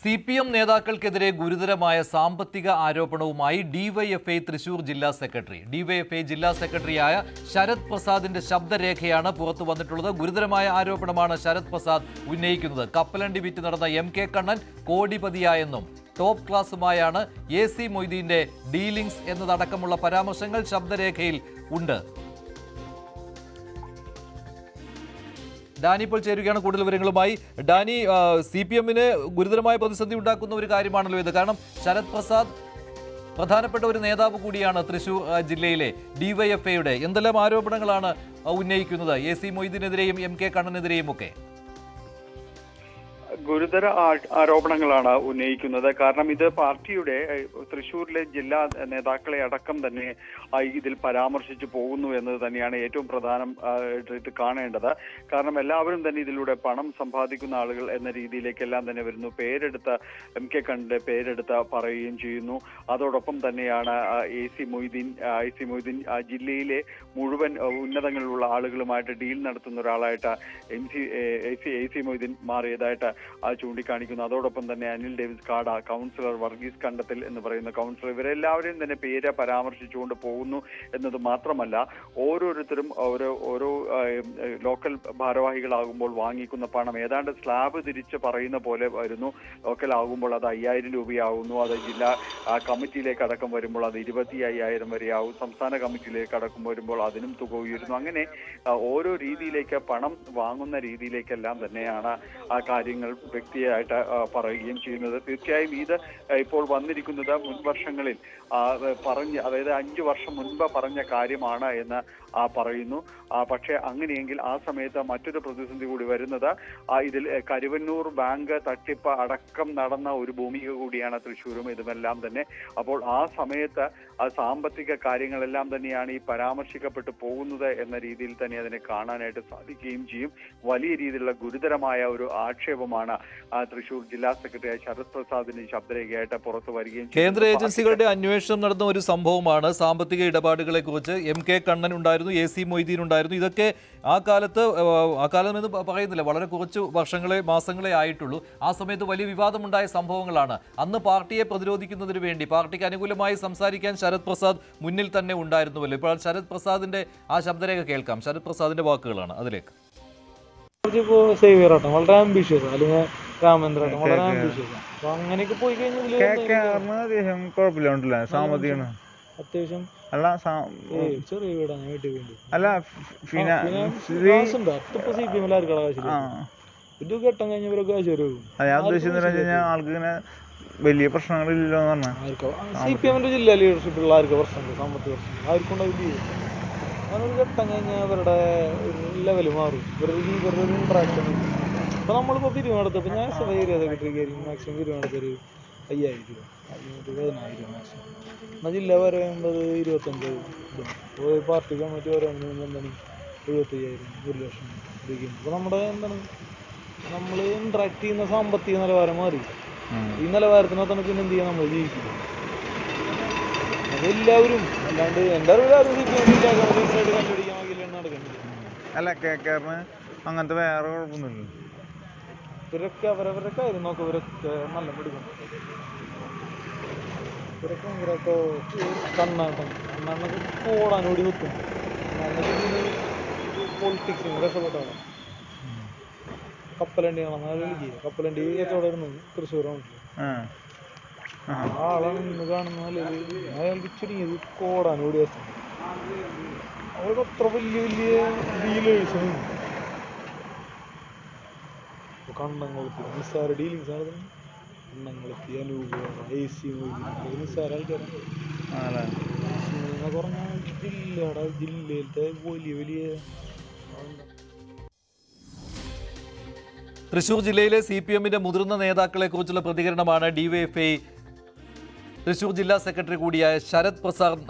CPM നേതാക്കൾക്കെതിരെ ഗുരുതരമായ സാമ്പത്തിക ആരോപണവുമായി ഡിവൈഎഫ്ഐ തൃശൂർ ജില്ലാ സെക്രട്ടറി. ഡിവൈഎഫ്ഐ ജില്ലാ സെക്രട്ടറിയായ ശരത് പ്രസാദിന്റെ ശബ്ദരേഖയാണ് പുറത്തു വന്നിട്ടുള്ളത്. ഗുരുതരമായ ആരോപണമാണ് ശരത് പ്രസാദ് ഉന്നയിക്കുന്നത്. കപ്പലണ്ടി വിറ്റ് നടന്ന MK കണ്ണൻ കോടിപതിയായെന്നും ടോപ്പ് ക്ലാസുമായാണ് AC മൊയ്തീന്റെ ഡീലിംഗ്സ് എന്നതടക്കമുള്ള പരാമർശങ്ങൾ ശബ്ദരേഖയിൽ ഉണ്ട്. ഡാനി ഇപ്പോൾ ചേരുകയാണ് കൂടുതൽ വിവരങ്ങളുമായി. ഡാനി, CPM-ന് ഗുരുതരമായ പ്രതിസന്ധി ഉണ്ടാക്കുന്ന ഒരു കാര്യമാണല്ലോ ഇത്. കാരണം ശരത് പ്രസാദ് പ്രധാനപ്പെട്ട ഒരു നേതാവ് കൂടിയാണ് തൃശൂർ ജില്ലയിലെ ഡിവൈഎഫ്ഐയുടെ. എന്തെല്ലാം ആരോപണങ്ങളാണ് ഉന്നയിക്കുന്നത് AC മൊയ്തീനെതിരെയും MK കണ്ണനെതിരെയും ഒക്കെ? ഗുരുതര ആരോപണങ്ങളാണ് ഉന്നയിക്കുന്നത്. കാരണം ഇത് പാർട്ടിയുടെ തൃശ്ശൂരിലെ ജില്ലാ നേതാക്കളെ അടക്കം തന്നെ ഇതിൽ പരാമർശിച്ചു പോകുന്നു എന്നത് തന്നെയാണ് ഏറ്റവും പ്രധാനം ഇത് കാണേണ്ടത്. കാരണം എല്ലാവരും തന്നെ ഇതിലൂടെ പണം സമ്പാദിക്കുന്ന ആളുകൾ എന്ന രീതിയിലേക്കെല്ലാം തന്നെ വരുന്നു. പേരെടുത്ത് MK കണ്ണന്റെ പേരെടുത്ത് പറയുകയും ചെയ്യുന്നു. അതോടൊപ്പം തന്നെയാണ് AC മൊയ്തീൻ ജില്ലയിലെ മുഴുവൻ ഉന്നതങ്ങളിലുള്ള ആളുകളുമായിട്ട് ഡീൽ നടത്തുന്ന ഒരാളായിട്ട് AC മൊയ്തീൻ മാറിയതായിട്ട് ചൂണ്ടിക്കാണിക്കുന്നു. അതോടൊപ്പം തന്നെ അനിൽ ഡേവിസ് കാട, കൗൺസിലർ വർഗീസ് കണ്ടത്തിൽ എന്ന് പറയുന്ന കൗൺസിലർ, ഇവരെല്ലാവരെയും തന്നെ പേര് പരാമർശിച്ചുകൊണ്ട് പോകുന്നു എന്നത് മാത്രമല്ല, ഓരോരുത്തരും ഓരോ ലോക്കൽ ഭാരവാഹികളാകുമ്പോൾ വാങ്ങിക്കുന്ന പണം ഏതാണ്ട് സ്ലാബ് തിരിച്ച് പറയുന്ന പോലെ വരുന്നു. ലോക്കൽ ആകുമ്പോൾ അത് 5000 രൂപയാകുന്നു. അത് ജില്ലാ കമ്മിറ്റിയിലേക്ക് അടക്കം വരുമ്പോൾ അത് 25,000 വരെയാവും. സംസ്ഥാന കമ്മിറ്റിയിലേക്ക് അടക്കം വരുമ്പോൾ അതിനും തുക ഉയരുന്നു. അങ്ങനെ ഓരോ രീതിയിലേക്ക് പണം വാങ്ങുന്ന രീതിയിലേക്കെല്ലാം തന്നെയാണ് ആ കാര്യങ്ങൾ വ്യക്തിയായിട്ട് പറയുകയും ചെയ്യുന്നത്. തീർച്ചയായും ഇത് ഇപ്പോൾ വന്നിരിക്കുന്നത് മുൻ വർഷങ്ങളിൽ അതായത് 5 വർഷം മുൻപ് പറഞ്ഞ കാര്യമാണ് എന്ന് പറയുന്നു. പക്ഷേ അങ്ങനെയെങ്കിൽ ആ സമയത്ത് മറ്റൊരു പ്രതിസന്ധി കൂടി വരുന്നത് ഇതിൽ കരുവന്നൂർ ബാങ്ക് തട്ടിപ്പ് അടക്കം നടന്ന ഒരു ഭൂമിക കൂടിയാണ് തൃശ്ശൂരും ഇതുമെല്ലാം തന്നെ. അപ്പോൾ ആ സമയത്ത് സാമ്പത്തിക കാര്യങ്ങളെല്ലാം തന്നെയാണ് ഈ പരാമർശിക്കപ്പെട്ടു പോകുന്നത് എന്ന രീതിയിൽ തന്നെ അതിനെ കാണാനായിട്ട് സാധിക്കുകയും ചെയ്യും. വലിയ രീതിയിലുള്ള ഗുരുതരമായ ഒരു ആക്ഷേപമാണ് തൃശ്ശൂർ ജില്ലാ സെക്രട്ടറി ശരത് പ്രസാദിന്റെ ശബ്ദരേഖയായിട്ട് പുറത്തു വരികയും ചെയ്യും. കേന്ദ്ര ഏജൻസികളുടെ അന്വേഷണം നടന്ന ഒരു സംഭവമാണ്. സാമ്പത്തിക ഇടപാടുകളെ കുറിച്ച് MK കണ്ണൻ ഉണ്ടായിരുന്നു, AC മൊയ്തീൻ ഉണ്ടായിരുന്നു. ഇതൊക്കെ ആ കാലം എന്ന് പറയുന്നില്ല, വളരെ കുറച്ച് മാസങ്ങളെ ആയിട്ടുള്ളൂ. ആ സമയത്ത് വലിയ വിവാദമുണ്ടായ സംഭവങ്ങളാണ്. അന്ന് പാർട്ടിയെ പ്രതിരോധിക്കുന്നതിന് വേണ്ടി പാർട്ടിക്ക് അനുകൂലമായി സംസാരിക്കാൻ ശരത് പ്രസാദ് മുന്നിൽ തന്നെ ഉണ്ടായിരുന്നുവല്ലോ. ഇപ്പോൾ ശരത് പ്രസാദിന്റെ ആ ശബ്ദരേഖ കേൾക്കാം. ശരത് പ്രസാദിന്റെ വാക്കുകളാണ് അതിലേക്ക്. വളരെ ആംബിഷ്യസ്, അല്ലെങ്കിൽ രാമേന്ദ്രൻ വളരെ ആംബിഷ്യസ്. അപ്പൊ അങ്ങനെയൊക്കെ പോയി കഴിഞ്ഞാൽ സാമ്പത്തിക അത്യാവശ്യം ചെറിയ വീടാണ് വീട്ടിൽ വേണ്ടി. CPM ഒരു ഘട്ടം കഴിഞ്ഞവരൊക്കെ ആൾക്കിങ്ങനെ വലിയ പ്രശ്നങ്ങളില്ലല്ലോ എന്ന് പറഞ്ഞാൽ CPM-ന്റെ ജില്ലാ ലീഡർഷിപ്പുള്ള ആർക്ക് പ്രശ്നമുണ്ട്, സാമ്പത്തിക പ്രശ്നം ആർക്കുണ്ടാവില്ല. അങ്ങനെ ഒരു ഘട്ടം കഴിഞ്ഞാൽ അവരുടെ ഒരു ലെവല് മാറും, ഇവരുടെ ഒരു ഇൻട്രാക്ഷൻ. അപ്പൊ നമ്മളിപ്പോ പിരിവ് നടത്തപ്പോ ഞാൻ ഏരിയ സെക്രട്ടറി കയറി മാക്സിമം പിരിവ് നടത്തൊരു 5000 രൂപ, 15,000 മാക്സിമം. എന്നാൽ ജില്ല വരെ 25 പാർട്ടി കമ്മിറ്റി വരെ എന്താണ് 75,000, 1,00,000 ഉപയോഗിക്കുന്നു. അപ്പൊ നമ്മുടെ എന്താണ് നമ്മൾ ഇന്ററാക്ട് ചെയ്യുന്ന സാമ്പത്തിക നിലവാരം മാറി. ഈ നിലവാരത്തിനകത്താണ് പിന്നെ എന്ത് ചെയ്യാൻ നമ്മൾ ജീവിക്കുന്നത്. അതെല്ലാവരും അല്ലാണ്ട് എൻ്റെ അറിവിലാരും കണ്ടുപിടിക്കാൻ നടക്കുന്നില്ല. അല്ല കേരള അങ്ങനത്തെ വേറെ കുഴപ്പമൊന്നുമില്ല. ഇവരൊക്കെ അവരവരുടെ കാര്യം നോക്കും. ഇവരൊക്കെ നല്ല പിടിക്കണം. ഇവരൊക്കെ ഭയങ്കരമൊക്കെ കണ്ണാട്ടൊക്കെ പോടാനോടി നിൽക്കും. പൊളിറ്റിക്സിന് രക്ഷപ്പെട്ടാണ്. കപ്പലണ്ടി കാണാൻ കപ്പലണ്ടി കച്ചവടമായിരുന്നു തൃശ്ശൂരാണ്. ആളെ നിന്ന് കാണുന്ന അയാൾക്ക് ചുരുങ്ങിയത് കോടാനോടി വശം. അവർക്ക് അത്ര വലിയ ഡീലേഴ്സ് കണ്ണംകുളത്തി നിസ്സാര ഡീലിങ്സ് ആണ്. കണ്ണംകുളത്തി, അനൂപ്, AC മൊയ്തീൻ നിസ്സാര ആൾക്കാരാണ്. എന്ന് പറഞ്ഞാൽ ജില്ലയിലത്തെ വലിയ തൃശൂർ ജില്ലയിലെ CPM-ന്റെ മുതിർന്ന നേതാക്കളെ കുറിച്ചുള്ള പ്രതികരണമാണ് ഡിവൈഎഫ്ഐ തൃശൂർ ജില്ലാ സെക്രട്ടറി കൂടിയായ ശരത്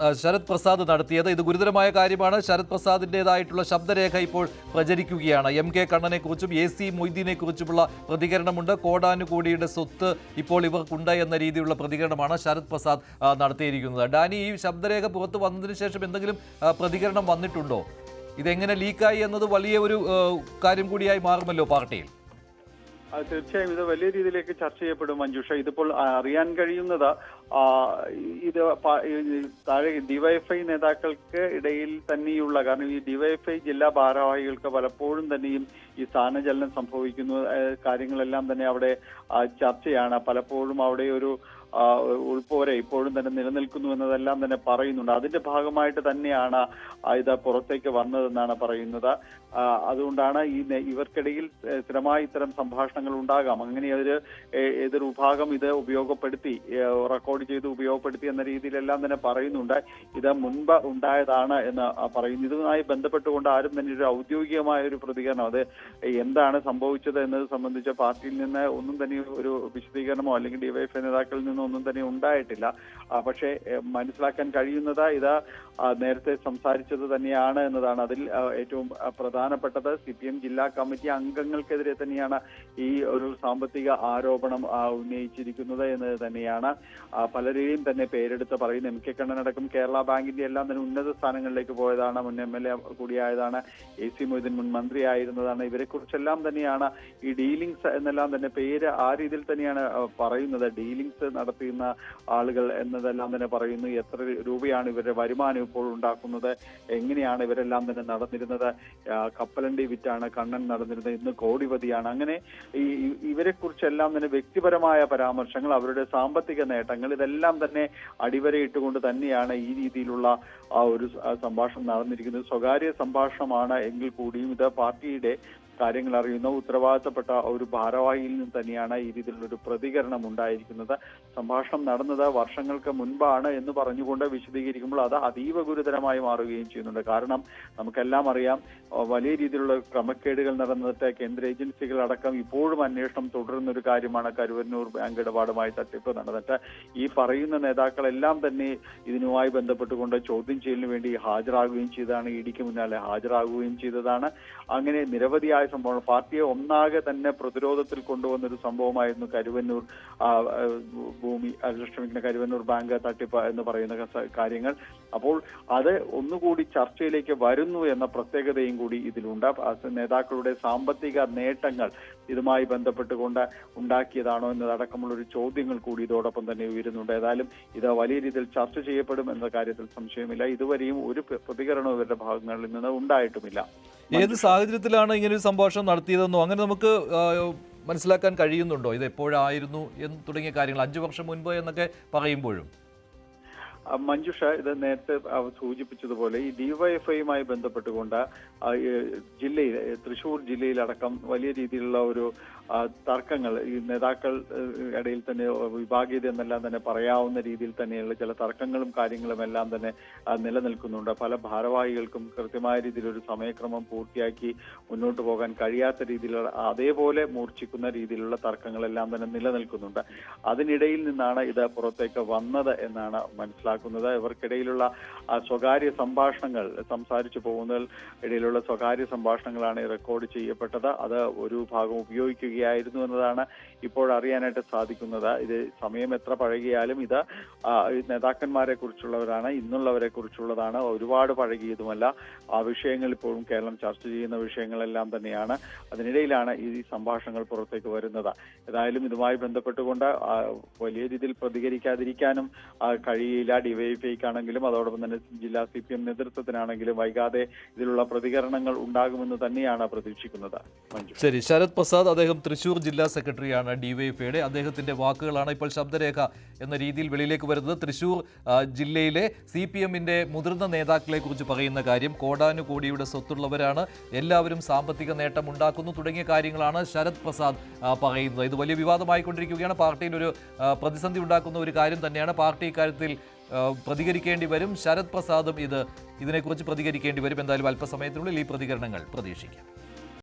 പ്രസാദ് നടത്തിയത്. ഇത് ഗുരുതരമായ കാര്യമാണ്. ശരത് പ്രസാദിൻ്റെതായിട്ടുള്ള ശബ്ദരേഖ ഇപ്പോൾ പ്രചരിക്കുകയാണ്. MK കണ്ണനെ കുറിച്ചും AC മൊയ്തീനെ കുറിച്ചുമുള്ള പ്രതികരണമുണ്ട്. കോടാനുകോടിയുടെ സ്വത്ത് ഇപ്പോൾ ഇവർക്കുണ്ട് എന്ന രീതിയിലുള്ള പ്രതികരണമാണ് ശരത് പ്രസാദ് നടത്തിയിരിക്കുന്നത്. ഡാനി, ഈ ശബ്ദരേഖ പുറത്തു വന്നതിന് ശേഷം എന്തെങ്കിലും പ്രതികരണം വന്നിട്ടുണ്ടോ? ഇതെങ്ങനെ ലീക്കായി എന്നത് വലിയ ഒരു കാര്യം കൂടിയായി മാറുമല്ലോ പാർട്ടിയിൽ. തീർച്ചയായും ഇത് വലിയ രീതിയിലേക്ക് ചർച്ച ചെയ്യപ്പെടും മഞ്ജുഷ. ഇതിപ്പോൾ അറിയാൻ കഴിയുന്നത് ഇത് താഴെ ഡിവൈഎഫ്ഐ നേതാക്കൾക്ക് ഇടയിൽ തന്നെയുള്ള, കാരണം ഈ ഡിവൈഎഫ്ഐ ജില്ലാ ഭാരവാഹികൾക്ക് പലപ്പോഴും തന്നെയും ഈ സ്ഥാനചലനം സംഭവിക്കുന്നു കാര്യങ്ങളെല്ലാം തന്നെ അവിടെ ചർച്ചയാണ്. പലപ്പോഴും അവിടെ ഒരു ഉൾപ്പോരെ ഇപ്പോഴും തന്നെ നിലനിൽക്കുന്നു എന്നതെല്ലാം തന്നെ പറയുന്നുണ്ട്. അതിന്റെ ഭാഗമായിട്ട് തന്നെയാണ് ഇത് പുറത്തേക്ക് വന്നതെന്നാണ് പറയുന്നത്. അതുകൊണ്ടാണ് ഇവർക്കിടയിൽ സ്ഥിരമായി ഇത്തരം സംഭാഷണങ്ങൾ ഉണ്ടാകാം. അങ്ങനെ ഒരു എതിർ വിഭാഗം ഇത് ഉപയോഗപ്പെടുത്തി റെക്കോർഡ് ചെയ്ത് ഉപയോഗപ്പെടുത്തി എന്ന രീതിയിലെല്ലാം തന്നെ പറയുന്നുണ്ട്. ഇത് മുൻപ് ഉണ്ടായതാണ് എന്ന് പറയുന്നു. ഇതുമായി ബന്ധപ്പെട്ടുകൊണ്ട് ആരും തന്നെ ഒരു ഔദ്യോഗികമായ ഒരു പ്രതികരണം, അത് എന്താണ് സംഭവിച്ചത് എന്നത് സംബന്ധിച്ച് പാർട്ടിയിൽ നിന്ന് ഒന്നും തന്നെ ഒരു വിശദീകരണമോ അല്ലെങ്കിൽ ഡിവൈഎഫ്ഐ നേതാക്കളിൽ നിന്നോ ഒന്നും തന്നെ ഉണ്ടായിട്ടില്ല. പക്ഷേ മനസ്സിലാക്കാൻ കഴിയുന്നത് ഇത് നേരത്തെ സംസാരിച്ചത് തന്നെയാണ് എന്നതാണ്. അതിൽ ഏറ്റവും പ്രധാനപ്പെട്ടത് CPM ജില്ലാ കമ്മിറ്റി അംഗങ്ങൾക്കെതിരെ തന്നെയാണ് ഈ ഒരു സാമ്പത്തിക ആരോപണം ഉന്നയിച്ചിരിക്കുന്നത് എന്നത് തന്നെയാണ്. പലരെയും തന്നെ പേരെടുത്ത് പറയുന്ന MK കണ്ണനടക്കം കേരള ബാങ്കിന്റെ എല്ലാം തന്നെ ഉന്നത സ്ഥാനങ്ങളിലേക്ക് പോയതാണ്. മുൻ MLA കൂടിയായതാണ്. AC മൊയ്തീൻ മുൻ മന്ത്രിയായിരുന്നതാണ്. ഇവരെ കുറിച്ചെല്ലാം തന്നെയാണ് ഈ ഡീലിങ്സ് എന്നെല്ലാം തന്നെ പേര് ആ രീതിയിൽ തന്നെയാണ് പറയുന്നത്. ഡീലിങ്സ് നടത്തുന്ന ആളുകൾ എന്നതെല്ലാം തന്നെ പറയുന്നു. എത്ര രൂപയാണ് ഇവരുടെ വരുമാനം ഇപ്പോൾ ഉണ്ടാക്കുന്നത്, എങ്ങനെയാണ് ഇവരെല്ലാം തന്നെ നടന്നിരുന്നത്, കപ്പലണ്ടി വിറ്റാണ് കണ്ണൻ നടന്നിരുന്നത്, ഇന്ന് കോടിപതിയാണ്. അങ്ങനെ ഇവരെ കുറിച്ചെല്ലാം തന്നെ വ്യക്തിപരമായ പരാമർശങ്ങൾ, അവരുടെ സാമ്പത്തിക നേട്ടങ്ങൾ, ഇതെല്ലാം തന്നെ അടിവരയിട്ടുകൊണ്ട് തന്നെയാണ് ഈ രീതിയിലുള്ള ഒരു സംഭാഷണം നടന്നിരിക്കുന്നത്. സ്വകാര്യ സംഭാഷണമാണ് എങ്കിൽ കൂടിയും ഇത് പാർട്ടിയുടെ കാര്യങ്ങൾ അറിയുന്ന ഉത്തരവാദിത്തപ്പെട്ട ഒരു ഭാരവാഹിയിൽ നിന്ന് തന്നെയാണ് ഈ രീതിയിലുള്ള ഒരു പ്രതികരണം ഉണ്ടായിരിക്കുന്നത്. സംഭാഷണം നടന്നത് വർഷങ്ങൾക്ക് മുൻപാണ് എന്ന് പറഞ്ഞുകൊണ്ട് വിശദീകരിക്കുമ്പോൾ അത് അതീവ ഗുരുതരമായി മാറുകയും ചെയ്യുന്നുണ്ട്. കാരണം നമുക്കെല്ലാം അറിയാം, വലിയ രീതിയിലുള്ള ക്രമക്കേടുകൾ നടന്നിട്ട് കേന്ദ്ര ഏജൻസികൾ അടക്കം ഇപ്പോഴും അന്വേഷണം തുടരുന്ന ഒരു കാര്യമാണ്. കരുവന്നൂർ ബാങ്ക് ഇടപാടുമായി തട്ടിപ്പ് നടന്നിട്ട് ഈ പറയുന്ന നേതാക്കളെല്ലാം തന്നെ ഇതിനുമായി ബന്ധപ്പെട്ടുകൊണ്ട് ചോദ്യം ചെയ്യലിന് വേണ്ടി ഹാജരാകുകയും ചെയ്തതാണ്. ഇഡിക്ക് മുന്നാലെ ഹാജരാകുകയും ചെയ്തതാണ്. അങ്ങനെ നിരവധിയായ സംഭവം പാർട്ടിയെ ഒന്നാകെ തന്നെ പ്രതിരോധത്തിൽ കൊണ്ടുവന്നൊരു സംഭവമായിരുന്നു കരുവന്നൂർ കരുവന്നൂർ ബാങ്ക് തട്ടിപ്പ് എന്ന് പറയുന്ന കാര്യങ്ങൾ. അപ്പോൾ അത് ഒന്നുകൂടി ചർച്ചയിലേക്ക് വരുന്നു എന്ന പ്രത്യേകതയും കൂടി ഇതിലുണ്ട്. നേതാക്കളുടെ സാമ്പത്തിക നേട്ടങ്ങൾ ഇതുമായി ബന്ധപ്പെട്ടുകൊണ്ട് ഉണ്ടാക്കിയതാണോ എന്നതടക്കമുള്ള ഒരു ചോദ്യങ്ങൾ കൂടി ഇതോടൊപ്പം തന്നെ ഉയരുന്നുണ്ട്. ഏതായാലും ഇത് വലിയ രീതിയിൽ ചർച്ച ചെയ്യപ്പെടും എന്ന കാര്യത്തിൽ സംശയമില്ല. ഇതുവരെയും ഒരു പ്രതികരണവും ഇവരുടെ ഭാഗങ്ങളിൽ നിന്ന് ഉണ്ടായിട്ടുമില്ല. ഏത് സാഹചര്യത്തിലാണ് ഇങ്ങനെ ഒരു സംഭാഷണം നടത്തിയതെന്നോ അങ്ങനെ നമുക്ക് മനസ്സിലാക്കാൻ കഴിയുന്നുണ്ടോ? ഇത് എപ്പോഴായിരുന്നു എന്ന് തുടങ്ങിയ കാര്യങ്ങൾ 5 വർഷം മുൻപ് എന്നൊക്കെ പറയുമ്പോഴും മഞ്ജുഷ, ഇത് നേരത്തെ സൂചിപ്പിച്ചതുപോലെ ഈ ഡിവൈഎഫ്ഐയുമായി ബന്ധപ്പെട്ടുകൊണ്ട് ജില്ലയിൽ, തൃശ്ശൂർ ജില്ലയിലടക്കം വലിയ രീതിയിലുള്ള ഒരു തർക്കങ്ങൾ ഈ നേതാക്കൾ ഇടയിൽ തന്നെ വിഭാഗീയത എന്നെല്ലാം തന്നെ പറയാവുന്ന രീതിയിൽ തന്നെയുള്ള ചില തർക്കങ്ങളും കാര്യങ്ങളും എല്ലാം തന്നെ നിലനിൽക്കുന്നുണ്ട്. പല ഭാരവാഹികൾക്കും കൃത്യമായ രീതിയിലൊരു സമയക്രമം പൂർത്തിയാക്കി മുന്നോട്ട് പോകാൻ കഴിയാത്ത രീതിയിലുള്ള അതേപോലെ മൂർച്ഛിക്കുന്ന രീതിയിലുള്ള തർക്കങ്ങളെല്ലാം തന്നെ നിലനിൽക്കുന്നുണ്ട്. അതിനിടയിൽ നിന്നാണ് ഇത് പുറത്തേക്ക് വന്നത് എന്നാണ് മനസ്സിലാക്കുന്നത്. ഇവർക്കിടയിലുള്ള സ്വകാര്യ സംഭാഷണങ്ങൾ, സംസാരിച്ചു പോകുന്നതിൽ ഇടയിലുള്ള സ്വകാര്യ സംഭാഷണങ്ങളാണ് റെക്കോർഡ് ചെയ്യപ്പെട്ടത്. അത് ഒരു ഭാഗം ഉപയോഗിക്കുകയായിരുന്നു എന്നതാണ് ഇപ്പോൾ അറിയാനായിട്ട് സാധിക്കുന്നത്. ഇത് സമയം എത്ര പഴകിയാലും ഇത് നേതാക്കന്മാരെ കുറിച്ചുള്ളവരാണ്, ഇന്നുള്ളവരെ കുറിച്ചുള്ളതാണ്, ഒരുപാട് പഴകിയതുമല്ല. ആ വിഷയങ്ങൾ ഇപ്പോഴും കേരളം ചർച്ച ചെയ്യുന്ന വിഷയങ്ങളെല്ലാം തന്നെയാണ്. അതിനിടയിലാണ് ഈ സംഭാഷണങ്ങൾ പുറത്തേക്ക് വരുന്നത്. ഏതായാലും ഇതുമായി ബന്ധപ്പെട്ടുകൊണ്ട് വലിയ രീതിയിൽ പ്രതികരിക്കാതിരിക്കാനും കഴിയില്ല. ഡിവൈഎഫ്ഐക്കാണെങ്കിലും അതോടൊപ്പം തന്നെ ജില്ലാ CPM നേതൃത്വത്തിനാണെങ്കിലും വൈകാതെ ഇതിലുള്ള പ്രതികരണങ്ങൾ ഉണ്ടാകുമെന്ന് തന്നെയാണ് പ്രതീക്ഷിക്കുന്നത്. ശരി, ശരത് പ്രസാദ്, അദ്ദേഹം തൃശ്ശൂർ ജില്ലാ സെക്രട്ടറിയാണ് ഡിവൈഎഫ്ഐയുടെ. അദ്ദേഹത്തിന്റെ വാക്കുകളാണ് ഇപ്പോൾ ശബ്ദരേഖ എന്ന രീതിയിൽ വെളിയിലേക്ക് വരുന്നത്. തൃശ്ശൂർ ജില്ലയിലെ CPMന്റെ മുതിർന്ന നേതാക്കളെ കുറിച്ച് പറയുന്ന കാര്യം, കോടാനുകോടിയുടെ സ്വത്തുള്ളവരാണ്, എല്ലാവരും സാമ്പത്തിക നേട്ടം ഉണ്ടാക്കുന്നു തുടങ്ങിയ കാര്യങ്ങളാണ് ശരത് പ്രസാദ് പറയുന്നത്. ഇത് വലിയ വിവാദമായിക്കൊണ്ടിരിക്കുകയാണ്. പാർട്ടിയിൽ ഒരു പ്രതിസന്ധി ഉണ്ടാക്കുന്ന ഒരു കാര്യം തന്നെയാണ്. പാർട്ടി ഇക്കാര്യത്തിൽ പ്രതികരിക്കേണ്ടി വരും. ശരത് പ്രസാദും ഇതിനെക്കുറിച്ച് പ്രതികരിക്കേണ്ടി വരും. എന്തായാലും അല്പസമയത്തിനുള്ളിൽ ഈ പ്രതികരണങ്ങൾ പ്രതീക്ഷിക്കാം.